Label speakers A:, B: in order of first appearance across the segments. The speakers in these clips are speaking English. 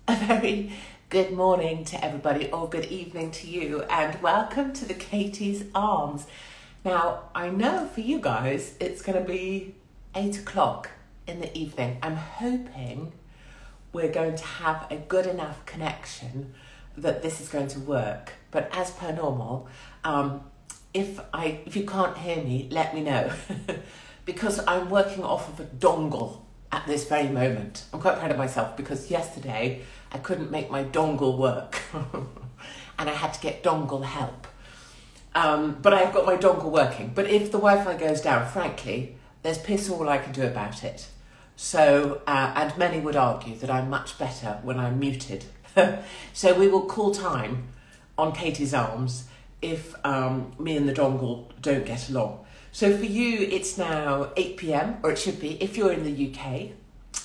A: A very good morning to everybody, or good evening to you, and welcome to the Katie's Arms. Now, I know for you guys, it's going to be 8 o'clock in the evening. I'm hoping we're going to have a good enough connection that this is going to work. But as per normal, if you can't hear me, let me know. Because I'm working off of a dongle at this very moment. I'm quite proud of myself because yesterday I couldn't make my dongle work and I had to get dongle help. But I've got my dongle working. But if the Wi-Fi goes down, frankly, there's piss all I can do about it. So, and many would argue that I'm much better when I'm muted. So we will call time on Katie's Arms if me and the dongle don't get along. So for you, it's now 8 p.m, or it should be, if you're in the UK.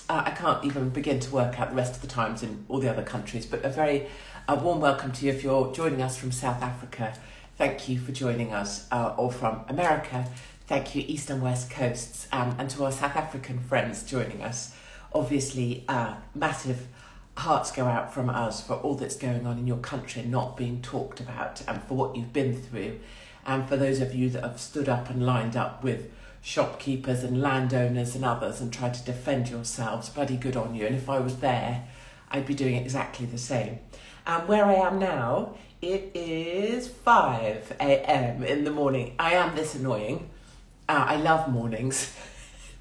A: I can't even begin to work out the rest of the times in all the other countries, but a very warm welcome to you if you're joining us from South Africa. Thank you for joining us, or from America. Thank you, East and West Coasts, and to our South African friends joining us. Obviously, massive hearts go out from us for all that's going on in your country not being talked about, and for what you've been through. And for those of you that have stood up and lined up with shopkeepers and landowners and others and tried to defend yourselves, bloody good on you. And if I was there, I'd be doing exactly the same. And where I am now, it is 5 a.m. in the morning. I am this annoying. I love mornings,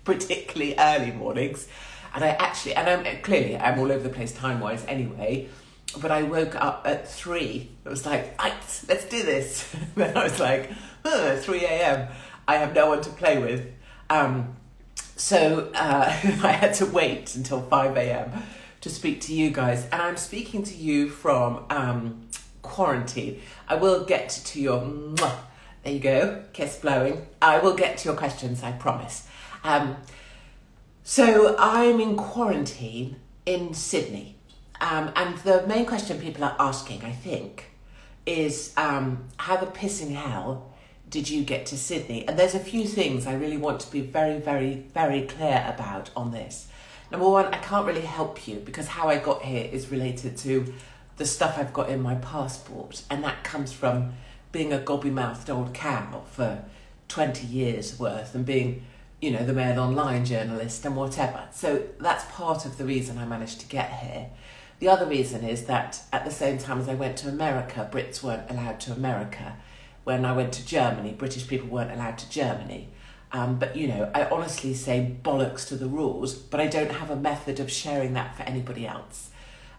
A: particularly early mornings. And I'm all over the place time-wise anyway. But I woke up at 3. It was like, right, let's do this. Then I was like, 3 a.m. I have no one to play with. So I had to wait until 5 a.m. to speak to you guys. And I'm speaking to you from quarantine. I will get to your, there you go, kiss blowing. I will get to your questions, I promise. So I'm in quarantine in Sydney. And the main question people are asking, I think, is how the pissing hell did you get to Sydney? And there's a few things I really want to be very, very, very clear about on this. Number one, I can't really help you because how I got here is related to the stuff I've got in my passport. And that comes from being a gobby-mouthed old cow for 20 years worth and being, you know, the Mail Online journalist and whatever. So that's part of the reason I managed to get here. The other reason is that at the same time as I went to America, Brits weren't allowed to America. When I went to Germany, British people weren't allowed to Germany. But, you know, I honestly say bollocks to the rules, but I don't have a method of sharing that for anybody else.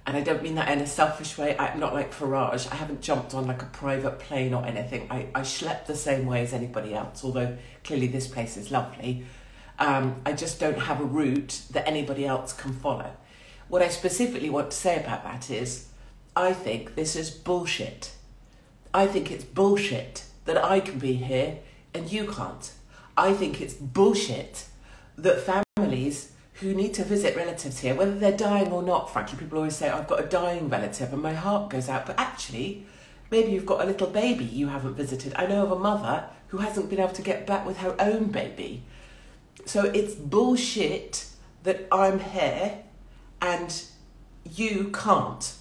A: And I don't mean that in a selfish way. I'm not like Farage. I haven't jumped on like a private plane or anything. I schlep the same way as anybody else, although clearly this place is lovely. I just don't have a route that anybody else can follow. What I specifically want to say about that is, I think this is bullshit. I think it's bullshit that I can be here and you can't. I think it's bullshit that families who need to visit relatives here, whether they're dying or not, frankly, people always say, I've got a dying relative and my heart goes out. But actually, maybe you've got a little baby you haven't visited. I know of a mother who hasn't been able to get back with her own baby. So it's bullshit that I'm here and you can't.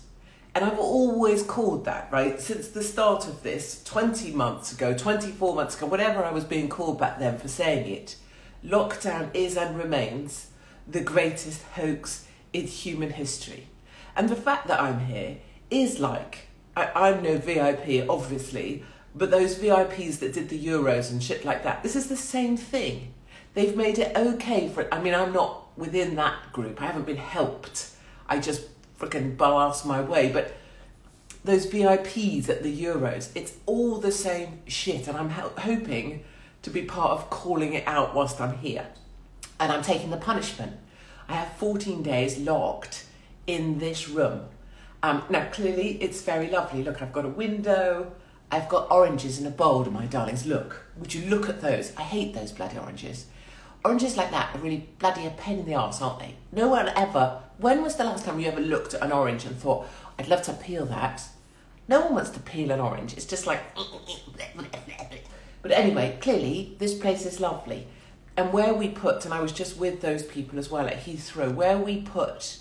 A: And I've always called that, right? Since the start of this, 20 months ago, 24 months ago, whatever I was being called back then for saying it, lockdown is and remains the greatest hoax in human history. And the fact that I'm here is like, I'm no VIP, obviously, but those VIPs that did the Euros and shit like that, this is the same thing. They've made it okay for, I mean, I'm not within that group. I haven't been helped. I just freaking blast my way. But those VIPs at the Euros, it's all the same shit. And I'm hoping to be part of calling it out whilst I'm here. And I'm taking the punishment. I have 14 days locked in this room. Now, clearly, it's very lovely. Look, I've got a window. I've got oranges in a bowl, my darlings. Look, would you look at those? I hate those bloody oranges. Oranges like that are really bloody a pain in the arse, aren't they? No one ever... When was the last time you ever looked at an orange and thought, I'd love to peel that? No one wants to peel an orange. It's just like... But anyway, clearly, this place is lovely. And where we put, and I was just with those people as well at Heathrow, where we put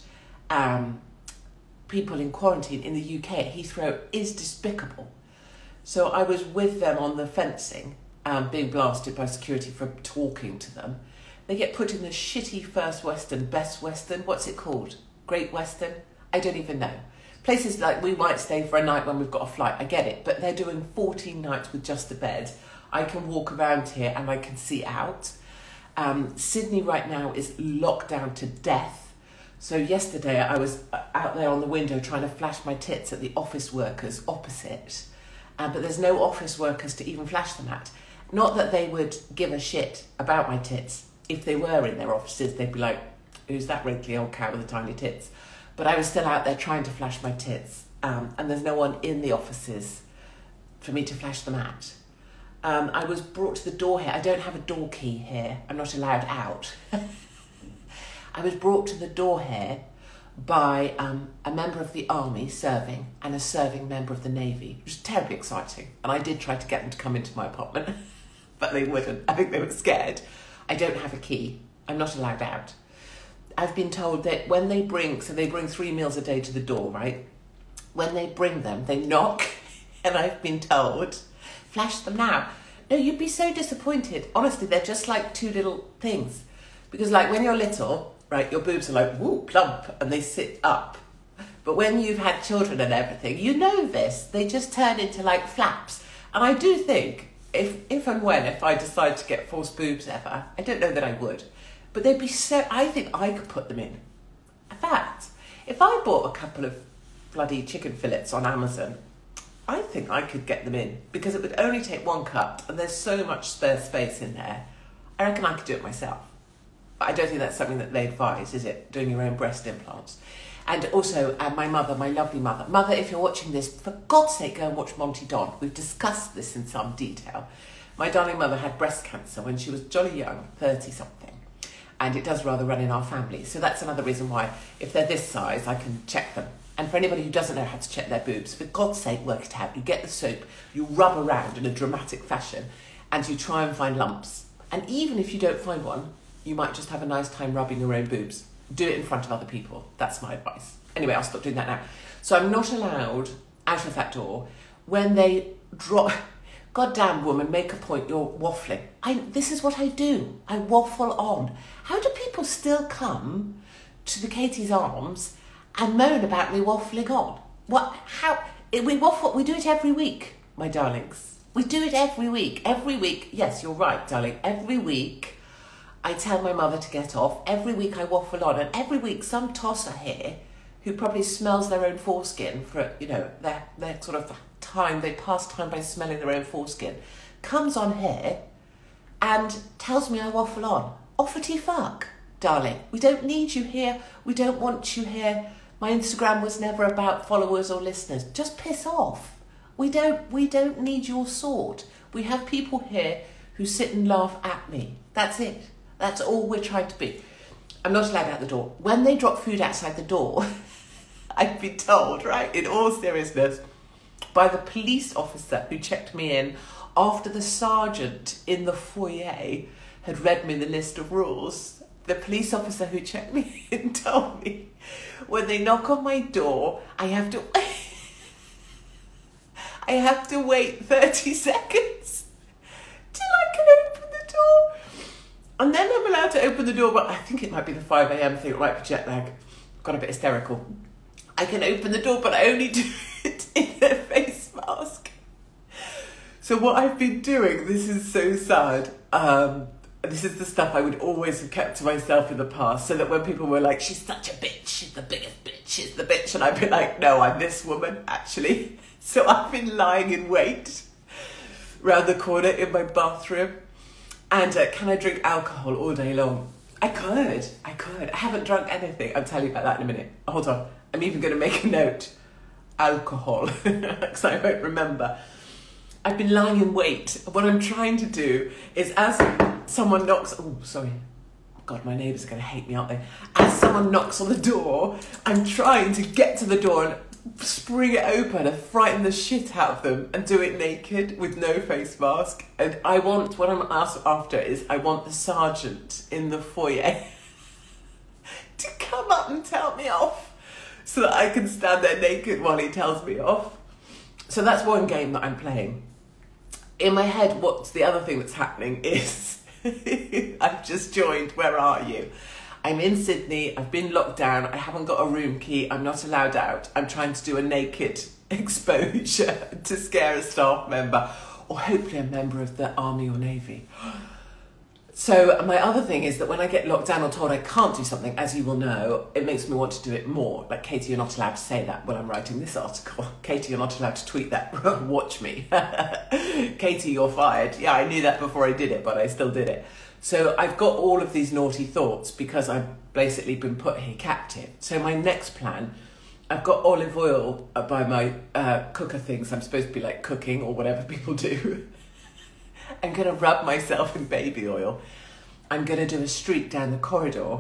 A: people in quarantine in the UK at Heathrow is despicable. So I was with them on the fencing, being blasted by security for talking to them. They get put in the shitty First Western, Best Western, what's it called? Great Western? I don't even know. Places like we might stay for a night when we've got a flight, I get it, but they're doing 14 nights with just a bed. I can walk around here and I can see out. Sydney right now is locked down to death. So yesterday I was out there on the window trying to flash my tits at the office workers opposite, but there's no office workers to even flash them at. Not that they would give a shit about my tits. If they were in their offices, they'd be like, who's that wrinkly old cow with the tiny tits? But I was still out there trying to flash my tits, and there's no one in the offices for me to flash them at. I was brought to the door here. I don't have a door key here. I'm not allowed out. I was brought to the door here by a member of the army serving and a serving member of the navy, which was terribly exciting. And I did try to get them to come into my apartment, but they wouldn't. I think they were scared. I don't have a key. I'm not allowed out. I've been told that when they bring 3 meals a day to the door, right? When they bring them, they knock, and I've been told, flash them now. No, you'd be so disappointed. Honestly, they're just like two little things. Because like when you're little, right, your boobs are like, woo, plump, and they sit up. But when you've had children and everything, you know this. They just turn into like flaps. And I do think, if I decide to get false boobs ever, I don't know that I would, but they'd be so, I think I could put them in. In fact, if I bought a couple of bloody chicken fillets on Amazon, I think I could get them in, because it would only take one cut and there's so much spare space in there. I reckon I could do it myself. But I don't think that's something that they advise, is it? Doing your own breast implants. And also, my mother, my lovely mother. Mother, if you're watching this, for God's sake, go and watch Monty Don. We've discussed this in some detail. My darling mother had breast cancer when she was jolly young, 30-something. And it does rather run in our family. So that's another reason why, if they're this size, I can check them. And for anybody who doesn't know how to check their boobs, for God's sake, work it out. You get the soap, you rub around in a dramatic fashion, and you try and find lumps. And even if you don't find one, you might just have a nice time rubbing your own boobs. Do it in front of other people. That's my advice. Anyway, I'll stop doing that now. So I'm not allowed out of that door when they drop... Goddamn woman, make a point, you're waffling. This is what I do. I waffle on. How do people still come to the Katie's Arms and moan about me waffling on? What? How? We waffle, we do it every week, my darlings. We do it every week. Every week, yes, you're right, darling. Every week, I tell my mother to get off. Every week I waffle on. And every week some tosser here who probably smells their own foreskin for, you know, their sort of time, they pass time by smelling their own foreskin, comes on here and tells me I waffle on. Offity fuck, darling. We don't need you here. We don't want you here. My Instagram was never about followers or listeners. Just piss off. We don't need your sort. We have people here who sit and laugh at me. That's it. That's all we're trying to be. I'm not allowed out the door. When they drop food outside the door, I've been told, right, in all seriousness, by the police officer who checked me in after the sergeant in the foyer had read me the list of rules. The police officer who checked me in told me when they knock on my door, I have to wait 30 seconds till I can open the door. And then I'm allowed to open the door, but I think it might be the 5 a.m. thing, it might be jet lag. Got a bit hysterical. I can open the door, but I only do it in a face mask. So what I've been doing, this is so sad. This is the stuff I would always have kept to myself in the past, so that when people were like, she's such a bitch, she's the biggest bitch, she's the bitch, and I'd be like, no, I'm this woman, actually. So I've been lying in wait round the corner in my bathroom. And can I drink alcohol all day long? I could. I haven't drunk anything. I'll tell you about that in a minute. Hold on. I'm even going to make a note. Alcohol. Because I won't remember. I've been lying in wait. What I'm trying to do is as someone knocks... Oh, sorry. God, my neighbours are going to hate me, aren't they? As someone knocks on the door, I'm trying to get to the door and spring it open and frighten the shit out of them and do it naked with no face mask. And what I'm after is I want the sergeant in the foyer to come up and tell me off. so that I can stand there naked while he tells me off. So that's one game that I'm playing. In my head, what's the other thing that's happening is I've just joined Where Are You? I'm in Sydney, I've been locked down, I haven't got a room key, I'm not allowed out. I'm trying to do a naked exposure to scare a staff member, or hopefully a member of the Army or Navy. So my other thing is that when I get locked down or told I can't do something, as you will know, it makes me want to do it more. Like, Katie, you're not allowed to say that when I'm writing this article. Katie, you're not allowed to tweet that. Watch me. Katie, you're fired. Yeah, I knew that before I did it, but I still did it. So I've got all of these naughty thoughts because I've basically been put here captive. So my next plan, I've got olive oil by my cooker things. I'm supposed to be like cooking or whatever people do. I'm going to rub myself in baby oil. I'm going to do a streak down the corridor.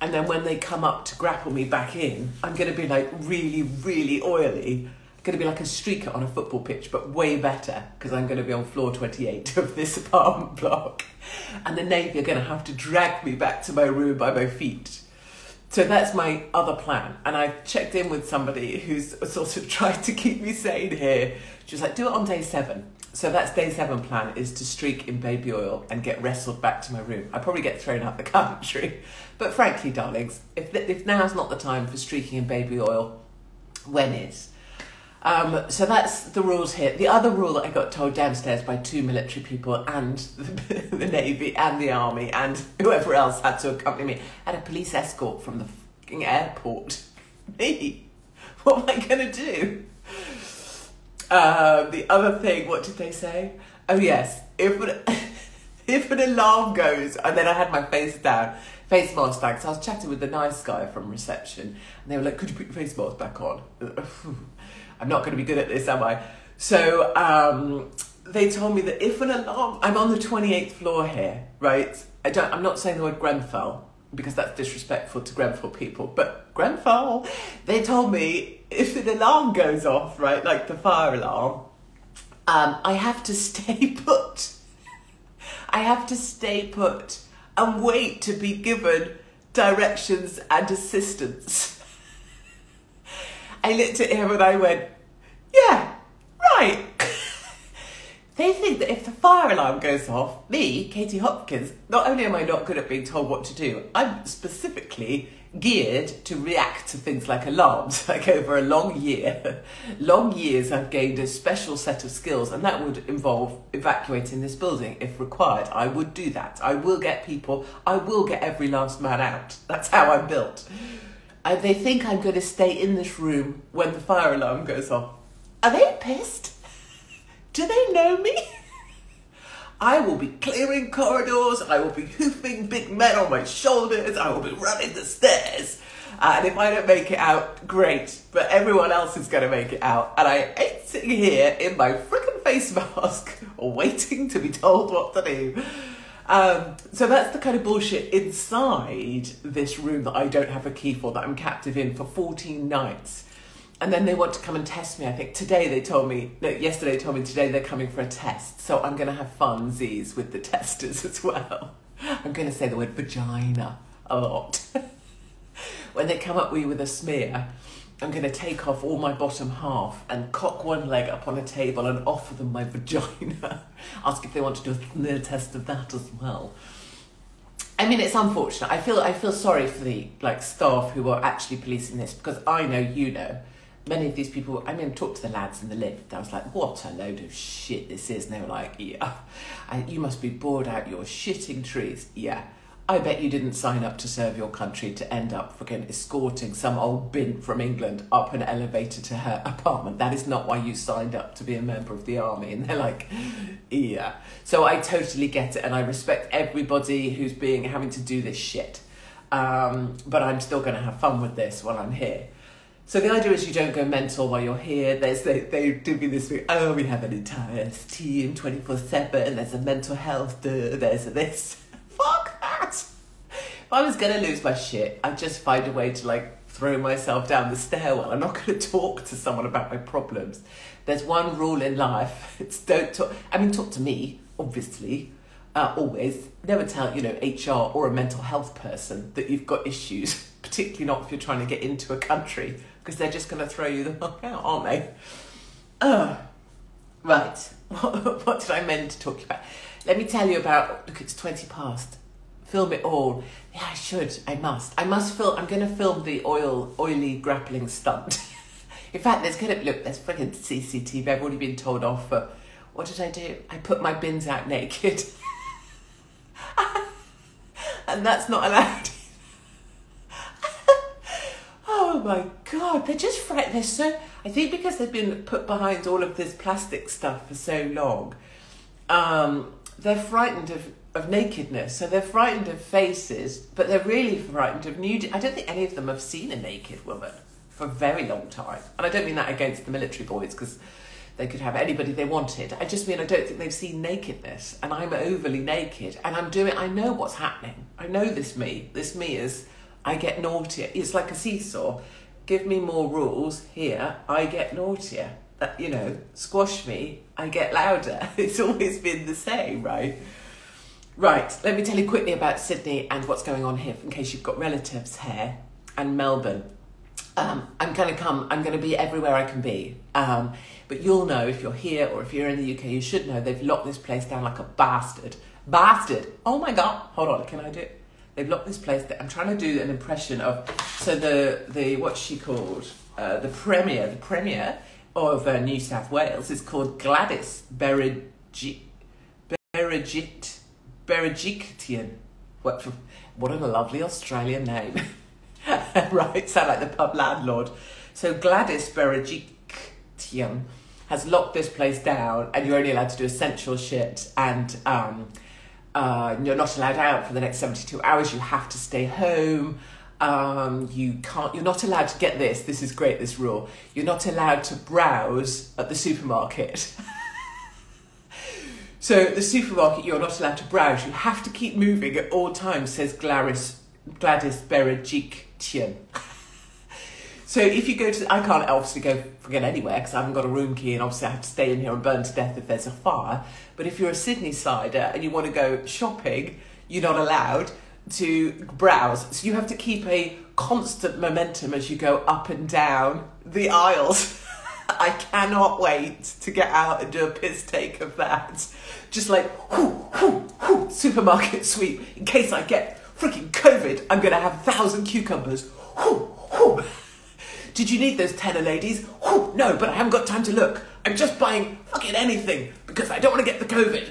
A: And then when they come up to grapple me back in, I'm going to be like really, really oily. Going to be like a streaker on a football pitch, but way better, because I'm going to be on floor 28 of this apartment block. And the Navy are going to have to drag me back to my room by my feet. So that's my other plan. And I've checked in with somebody who's sort of tried to keep me sane here. She was like, do it on day 7. So that's day 7 plan, is to streak in baby oil and get wrestled back to my room. I probably get thrown out the country. But frankly, darlings, if now's not the time for streaking in baby oil, when is? So that's the rules here. The other rule that I got told downstairs by 2 military people and the Navy and the Army and whoever else had to accompany me. I had a police escort from the fucking airport. Me? What am I going to do? The other thing, what did they say? Oh yes, if an alarm goes, and then I had my face mask down, so I was chatting with the nice guy from reception, and they were like, could you put your face mask back on? I'm not going to be good at this, am I? So they told me that if an alarm, I'm on the 28th floor here, right? I'm not saying the word Grenfell, because that's disrespectful to Grenfell people, but Grenfell, they told me if an alarm goes off, right, like the fire alarm, I have to stay put. I have to stay put and wait to be given directions and assistance. I looked at him and I went, yeah, right. They think that if the fire alarm goes off, me, Katie Hopkins, not only am I not good at being told what to do, I'm specifically geared to react to things like alarms. Like over a long years, I've gained a special set of skills, and that would involve evacuating this building if required. I would do that. I will get every last man out. That's how I'm built. And they think I'm going to stay in this room when the fire alarm goes off. Are they pissed? Do they know me? I will be clearing corridors, I will be hoofing big men on my shoulders, I will be running the stairs. And if I don't make it out, great, but everyone else is going to make it out. And I ain't sitting here in my frickin' face mask waiting to be told what to do. So that's the kind of bullshit inside this room that I don't have a key for, that I'm captive in for 14 nights. And then they want to come and test me. I think yesterday they told me, today they're coming for a test. So I'm going to have funsies with the testers as well. I'm going to say the word vagina a lot. When they come up with a smear, I'm going to take off all my bottom half and cock one leg up on a table and offer them my vagina. Ask if they want to do a smear test of that as well. I mean, it's unfortunate. I feel sorry for the staff who are actually policing this, because I know, you know, many of these people, I mean, talk to the lads in the lift. I was like, what a load of shit this is. And they were like, yeah, you must be bored out your shitting trees. Yeah, I bet you didn't sign up to serve your country to end up fucking escorting some old bin from England up an elevator to her apartment. That is not why you signed up to be a member of the army. And they're like, yeah. So I totally get it, and I respect everybody who's having to do this shit. But I'm still going to have fun with this while I'm here. So the idea is you don't go mental while you're here. They do me this thing, oh, we have an entire team 24/7, there's a mental health, there's a this. Fuck that! If I was going to lose my shit, I'd just find a way to throw myself down the stairwell. I'm not going to talk to someone about my problems. There's one rule in life, it's don't talk. I mean, talk to me, obviously, always. Never tell, HR or a mental health person that you've got issues, particularly not if you're trying to get into a country, because they're just going to throw you the fuck out, aren't they? Right. What did I meant to talk about? Let me tell you about, look, it's 20 past. Film it all. Yeah, I should. I must film. I'm going to film the oily grappling stunt. In fact, there's freaking CCTV. I've already been told off for, what did I do? I put my bins out naked. And that's not allowed. Oh my God, they're just frightened. They're so, I think because they've been put behind all of this plastic stuff for so long, they're frightened of nakedness. So they're frightened of faces, but they're really frightened of nudity. I don't think any of them have seen a naked woman for a very long time. And I don't mean that against the military boys, because they could have anybody they wanted. I just mean I don't think they've seen nakedness. And I'm overly naked. And I know what's happening. I know this me. This me is, I get naughtier. It's like a seesaw. Give me more rules here, I get naughtier. Squash me, I get louder. It's always been the same, right? Right, let me tell you quickly about Sydney and what's going on here, in case you've got relatives here, and Melbourne. I'm going to be everywhere I can be. But you'll know if you're here or if you're in the UK, you should know they've locked this place down like a bastard. Bastard! Oh my God, hold on, can I do it? They've locked this place. I'm trying to do an impression of, so the what's she called? The Premier of New South Wales is called Gladys Berejiklian. What a lovely Australian name. Right, sound like the pub landlord. So Gladys Berejiklian has locked this place down, and you're only allowed to do essential shit, and you're not allowed out for the next 72 hours. You have to stay home. You're not allowed to get this. This is great, this rule. You're not allowed to browse at the supermarket. So the supermarket, you're not allowed to browse. You have to keep moving at all times, says Gladys Berejiklian. So if you go to, I can't obviously go forget anywhere because I haven't got a room key, and obviously I have to stay in here and burn to death if there's a fire. But if you're a Sydney sider and you want to go shopping, you're not allowed to browse. So you have to keep a constant momentum as you go up and down the aisles. I cannot wait to get out and do a piss take of that. Just like, supermarket sweep. In case I get freaking COVID, I'm going to have 1,000 cucumbers. Did you need those tenner, ladies? No, but I haven't got time to look. I'm just buying fucking anything because I don't want to get the COVID.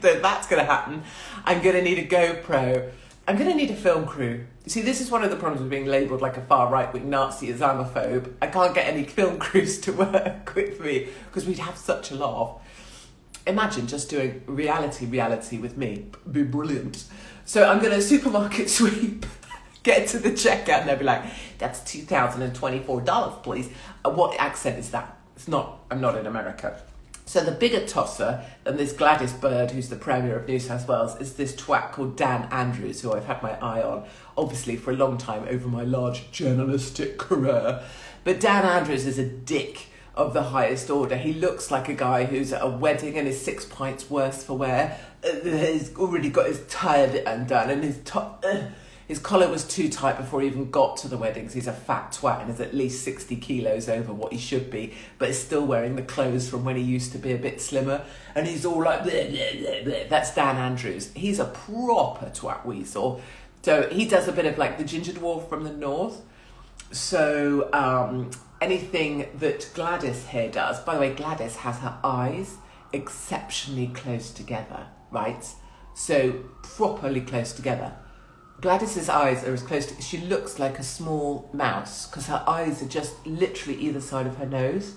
A: So that's going to happen. I'm going to need a GoPro. I'm going to need a film crew. You see, this is one of the problems with being labelled like a far right-wing Nazi Islamophobe. I can't get any film crews to work with me because we'd have such a laugh. Imagine just doing reality with me. It'd be brilliant. So I'm going to supermarket sweep. Get to the checkout and they'll be like, that's $2,024, please. What accent is that? I'm not in America. So the bigger tosser than this Gladys Bird, who's the Premier of New South Wales, is this twat called Dan Andrews, who I've had my eye on, obviously, for a long time over my large journalistic career. But Dan Andrews is a dick of the highest order. He looks like a guy who's at a wedding and is 6 pints worse for wear. He's already got his tie bit undone and his collar was too tight before he even got to the weddings. He's a fat twat and is at least 60 kilos over what he should be, but is still wearing the clothes from when he used to be a bit slimmer. And he's all like, bleh, bleh, bleh, bleh. That's Dan Andrews. He's a proper twat weasel. So he does a bit of like the ginger dwarf from the north. So anything that Gladys here does, by the way, Gladys has her eyes exceptionally close together, right? So properly close together. Gladys's eyes are as close to, she looks like a small mouse because her eyes are just literally either side of her nose.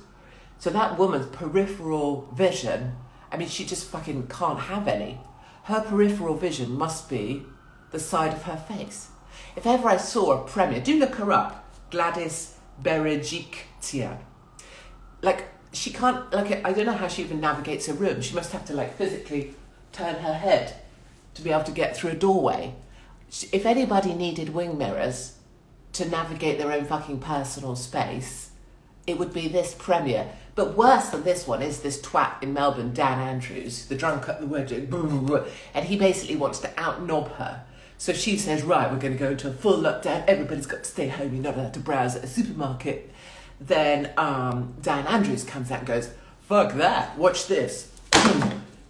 A: So that woman's peripheral vision, I mean, she just fucking can't have any. Her peripheral vision must be the side of her face. If ever I saw a Premier, do look her up, Gladys Berejiklian. Like, she can't, like, I don't know how she even navigates a room. She must have to, like, physically turn her head to be able to get through a doorway. If anybody needed wing mirrors to navigate their own fucking personal space, it would be this Premier. But worse than this one is this twat in Melbourne, Dan Andrews, the drunk at the wedding, and he basically wants to out-knob her. So she says, right, we're going to go into a full lockdown. Everybody's got to stay home. You're not allowed to browse at a supermarket. Then Dan Andrews comes out and goes, fuck that, watch this.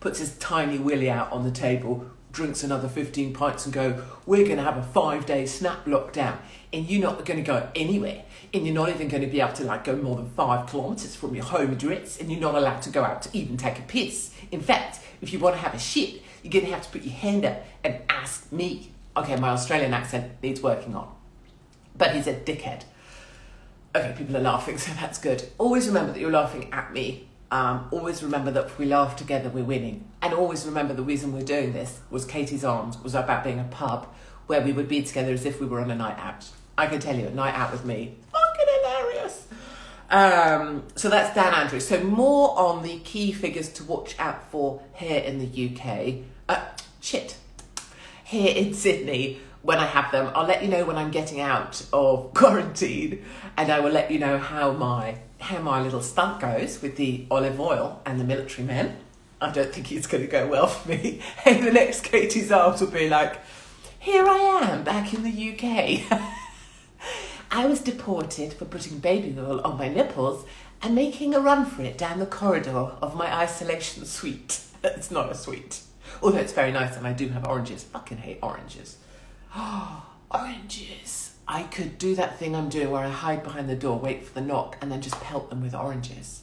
A: Puts his tiny willy out on the table, drinks another 15 pints and go, we're going to have a 5-day snap lockdown. And you're not going to go anywhere. And you're not even going to be able to like go more than 5 kilometres from your home address. And you're not allowed to go out to even take a piss. In fact, if you want to have a shit, you're going to have to put your hand up and ask me. Okay, my Australian accent needs working on. But he's a dickhead. Okay, people are laughing, so that's good. Always remember that you're laughing at me. Always remember that if we laugh together, we're winning. And always remember the reason we're doing this was Katie's Arms was about being a pub where we would be together as if we were on a night out. I can tell you, a night out with me, fucking hilarious. So that's Dan Andrews. So more on the key figures to watch out for here in the UK. Here in Sydney, when I have them, I'll let you know when I'm getting out of quarantine, and I will let you know how my little stunt goes with the olive oil and the military men. I don't think it's going to go well for me. Hey, the next Katie's Arms will be like, here I am back in the UK. I was deported for putting baby oil on my nipples and making a run for it down the corridor of my isolation suite. It's not a suite. Although it's very nice and I do have oranges. Fucking hate oranges. Oranges. I could do that thing I'm doing where I hide behind the door, wait for the knock, and then just pelt them with oranges.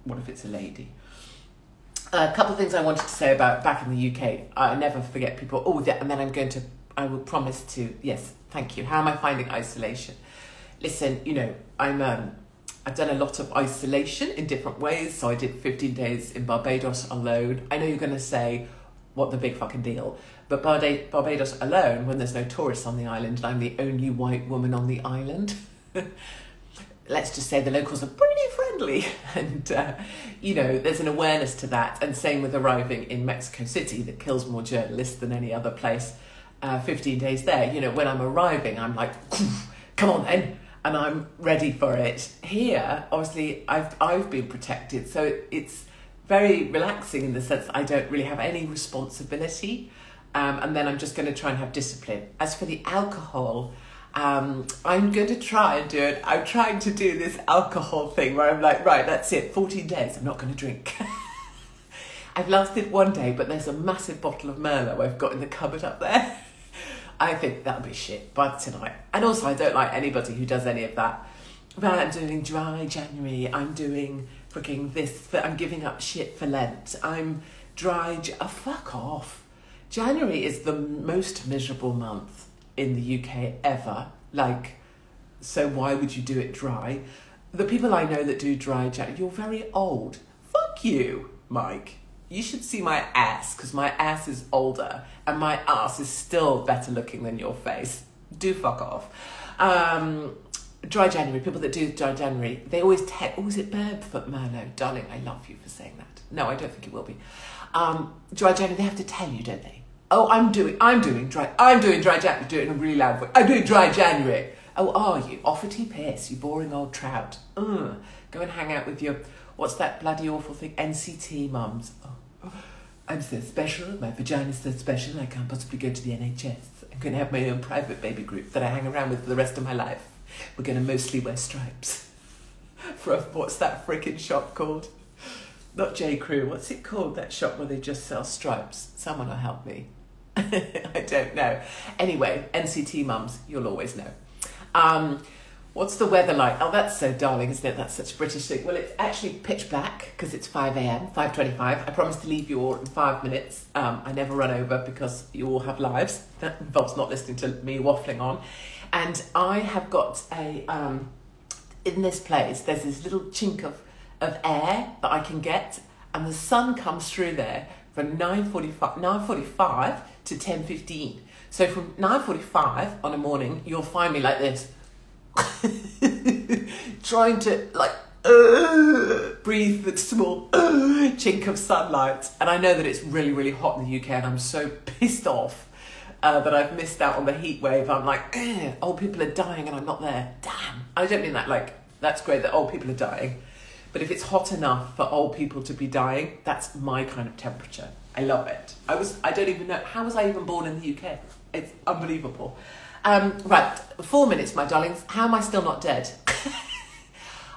A: What if it's a lady? A couple of things I wanted to say about back in the UK. I never forget people. Oh, yeah, and then I will promise to, yes, thank you. How am I finding isolation? Listen, you know, I've done a lot of isolation in different ways. So I did 15 days in Barbados alone. I know you're going to say, what the big fucking deal? But Barbados alone, when there's no tourists on the island, and I'm the only white woman on the island. Let's just say the locals are pretty friendly. And, you know, there's an awareness to that. And same with arriving in Mexico City that kills more journalists than any other place. 15 days there, you know, when I'm arriving, I'm like, come on then. And I'm ready for it. Here, obviously, I've been protected. So it's very relaxing in the sense that I don't really have any responsibility. And then I'm just going to try and have discipline. As for the alcohol, I'm going to try and do it. I'm trying to do this alcohol thing where I'm like, right, that's it. 14 days, I'm not going to drink. I've lasted 1 day, but there's a massive bottle of Merlot I've got in the cupboard up there. I think that'll be shit by tonight. And also, I don't like anybody who does any of that. Right, I'm doing dry January. I'm doing freaking this. I'm giving up shit for Lent. I'm dry. Fuck off. January is the most miserable month in the UK ever. Like, so why would you do it dry? The people I know that do dry January, you're very old. Fuck you, Mike. You should see my ass, because my ass is older and my ass is still better looking than your face. Do fuck off. Dry January, people that do dry January, they always is it Barefoot Merlot? Darling, I love you for saying that. No, I don't think it will be. Dry January, they have to tell you, don't they? Oh, I'm doing dry January. Do it in a really loud voice. I'm doing dry January. Oh, are you? Offerty Pierce, you boring old trout. Go and hang out with your, what's that bloody awful thing? NCT mums. Oh, I'm so special. My vagina's so special. I can't possibly go to the NHS. I'm going to have my own private baby group that I hang around with for the rest of my life. We're going to mostly wear stripes. What's that frickin' shop called? Not J. Crew. What's it called? That shop where they just sell stripes. Someone will help me. I don't know. Anyway, NCT mums, you'll always know. What's the weather like? Oh, that's so darling, isn't it? That's such a British thing. Well, it's actually pitch black because it's 5 a.m, 5:25. I promise to leave you all in 5 minutes. I never run over because you all have lives. That involves not listening to me waffling on. And I have got in this place, there's this little chink of air that I can get, and the sun comes through there from 9:45 to 10:15. So from 9:45 on a morning, you'll find me like this, trying to breathe the small chink of sunlight. And I know that it's really, really hot in the UK, and I'm so pissed off that I've missed out on the heat wave. I'm like, old people are dying and I'm not there. Damn. I don't mean that like, that's great that old people are dying. But if it's hot enough for old people to be dying, that's my kind of temperature. I love it. I don't even know, how was I even born in the UK? It's unbelievable. Right, 4 minutes, my darlings. How am I still not dead?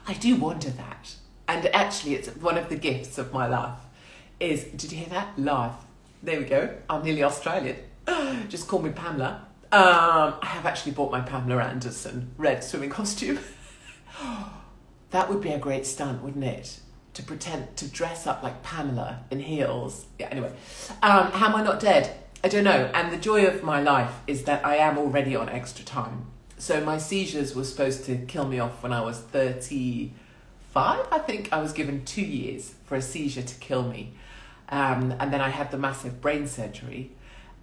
A: I do wonder that. And actually, it's one of the gifts of my life is, did you hear that? Life. There we go. I'm nearly Australian. Just call me Pamela. I have actually bought my Pamela Anderson red swimming costume. That would be a great stunt, wouldn't it? To pretend to dress up like Pamela in heels. Yeah, anyway. How am I not dead? I don't know. And the joy of my life is that I am already on extra time. So my seizures were supposed to kill me off when I was 35. I think I was given 2 years for a seizure to kill me. And then I had the massive brain surgery.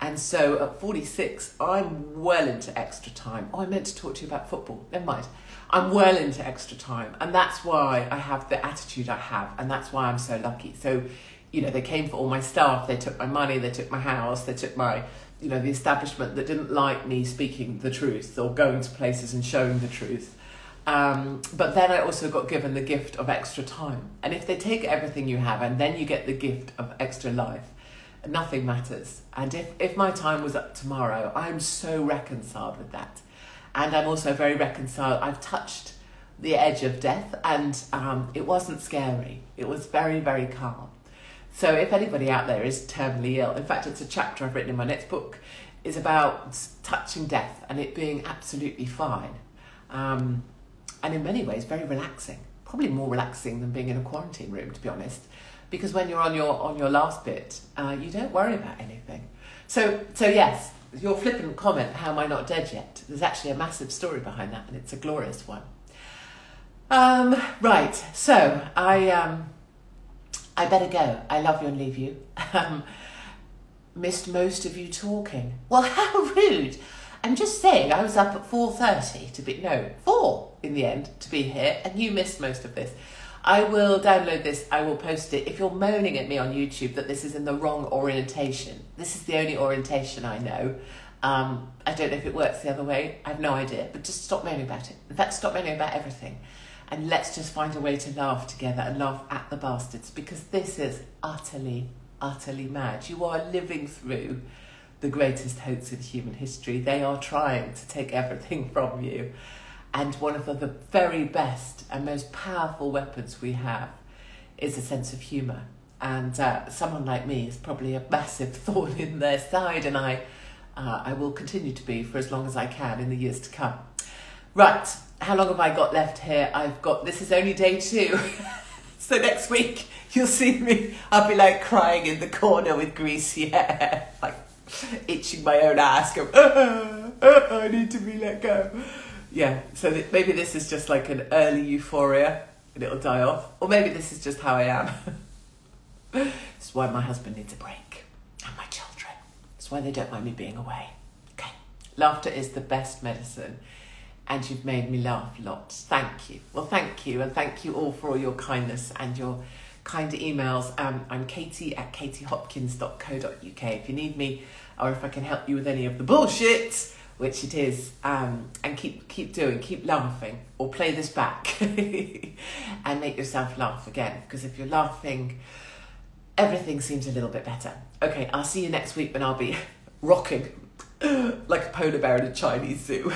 A: And so at 46, I'm well into extra time. Oh, I meant to talk to you about football. Never mind. I'm well into extra time. And that's why I have the attitude I have. And that's why I'm so lucky. So, you know, they came for all my stuff. They took my money. They took my house. They took my, you know, the establishment that didn't like me speaking the truth or going to places and showing the truth. But then I also got given the gift of extra time. And if they take everything you have and then you get the gift of extra life, nothing matters. And if my time was up tomorrow, I'm so reconciled with that. And I'm also very reconciled. I've touched the edge of death and it wasn't scary. It was very, very calm. So if anybody out there is terminally ill, in fact, it's a chapter I've written in my next book, is about touching death and it being absolutely fine. And in many ways, very relaxing. Probably more relaxing than being in a quarantine room, to be honest. Because when you're on your last bit, you don't worry about anything. So yes, your flippant comment, how am I not dead yet? There's actually a massive story behind that, and it's a glorious one. Right, so I better go. I love you and leave you. Missed most of you talking. Well, how rude. I'm just saying, I was up at 4:30 4 in the end to be here, and you missed most of this. I will download this, I will post it. If you're moaning at me on YouTube that this is in the wrong orientation, this is the only orientation I know. I don't know if it works the other way, I have no idea, but just stop moaning about it. In fact, stop moaning about everything. And let's just find a way to laugh together and laugh at the bastards, because this is utterly, utterly mad. You are living through the greatest hoax in human history. They are trying to take everything from you. And one of the very best and most powerful weapons we have is a sense of humour. And someone like me is probably a massive thorn in their side, and I will continue to be for as long as I can in the years to come. Right, how long have I got left here? This is only day 2. So next week you'll see me, I'll be like crying in the corner with greasy hair, like itching my own ass, going, I need to be let go. Yeah, so maybe this is just like an early euphoria and it'll die off. Or maybe this is just how I am. This is why my husband needs a break. And my children. That's why they don't mind me being away. Okay. Laughter is the best medicine. And you've made me laugh lots. Thank you. Well, thank you. And thank you all for all your kindness and your kind emails. I'm Katie at katiehopkins.co.uk. If you need me or if I can help you with any of the bullshit, which it is, and keep laughing, or play this back and make yourself laugh again, because if you're laughing, everything seems a little bit better. Okay, I'll see you next week when I'll be rocking like a polar bear in a Chinese zoo.